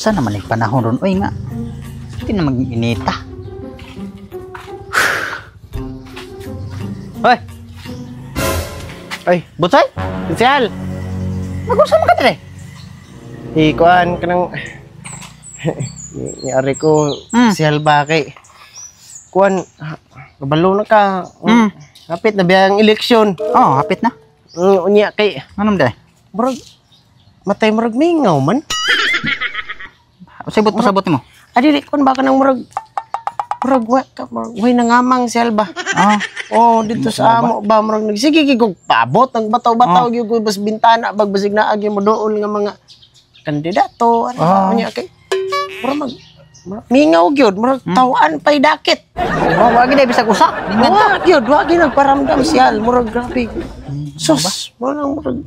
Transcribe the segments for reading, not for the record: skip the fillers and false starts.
Saan naman yung panahon ron? Uy nga, hindi na mag-inita. Hoy! Ay, Butsay! Pinsihal! Mag-usap mo ka dire? Ikuan ka ng... Ni-ari ko, Pinsihal Baki. Kuan, kabalo na ka. Hapit na biyang eleksyon. Oh, hapit na. Unya kay... Anong dire? Murag, matay murag mingaw man. Pasabot mo. Adi, kuan ba ka ng murag... Murag, way nangamang si Alba. Ah. Oh, dito sa amo ba murag nagsige gigog paabot ang bataw-bataw gyud bas bintana bagbasig na agi mo dool nga mga kandidato ano nya kay murag mingaw gyud murag tawaan pay dakit. Oh, wagi na bisag usa. Wa gyud wagi nagparamdam siya murag grabe. Sus, murag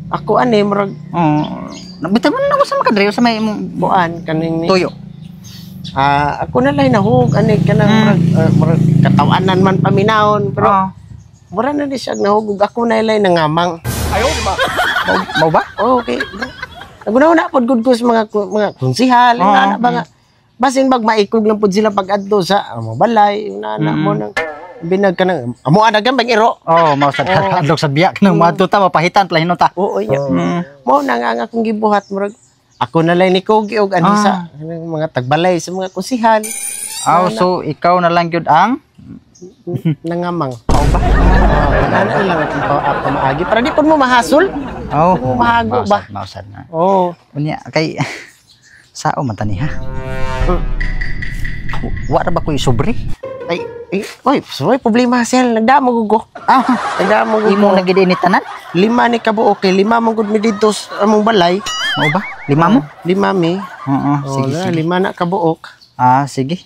ako ani murag nabitaw man ako sa makadre sa may buan kaning tuyo. Ako na lang nahug ani kanang murag katawanan man paminahon pero mura na di siya nahug ako na lang nangamang. Ayo di ba? Mau ba? Okay. Naguna-una pod gud ko sa mga konsihal na ba nga basin bag maikog lang pod sila pag adto sa balay na mo nang binag ka nang amo anagan bang iro. Mao sa adlok sa biyak nang madto ta mapahitan plahin ta. Oo nya. Mao nang ang akong gibuhat murag ako na lang ni Kogi og ani sa mga tagbalay sa mga kusihal. So ikaw na lang gyud ang nangamang. Mao ba? Ano lang ako maagi para di pud mo mahasol. Mahago ba? Mausad na. Unya kay sao man tani ha. Wa ra ba ko sobre? Oy, problema sel nagdamo gugo. Nagdamo gugo. Imo nagid ini tanan? 5 ni kabuok kay 5 man gud mi dito sa among balay. Mao ba? 5 mo? 5 mi. Sige. 5 na kabuok. Sige.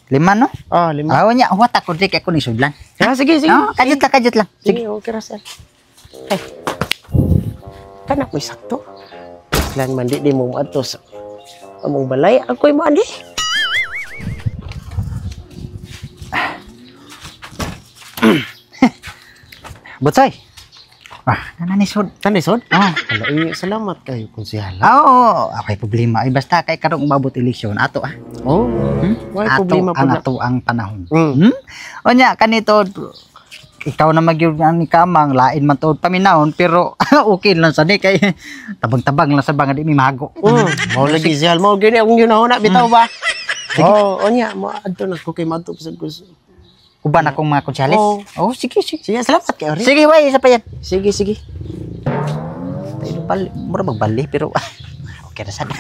5 no? 5. Nya wat ako dik ako ni sudlan. Sige. Kajut lang. Sige, okay ra sel. Kana ko sakto. Lang mandi di mo adto sa among balay ako'y mo andi. Butsay. Nanisod. Salamat kayo konsehal. Apay problema. Ay basta kay karong umabot eleksyon ato Why problema po na ato ang panahon. Onya kanito ikaw na magyud ni kamang lain man tuod paminahon pero okay lang sa ni kay tabang-tabang lang sa bangad mi mahago. Mao lagi sihal mo gini akong ginahuna bitaw ba. Onya mo adto na ko kay madto sa uban akong mga konsyales. Sige. Sige, salamat kayo. Sige, way, isa pa yan. Sige. Mura magbali, pero okay na sana.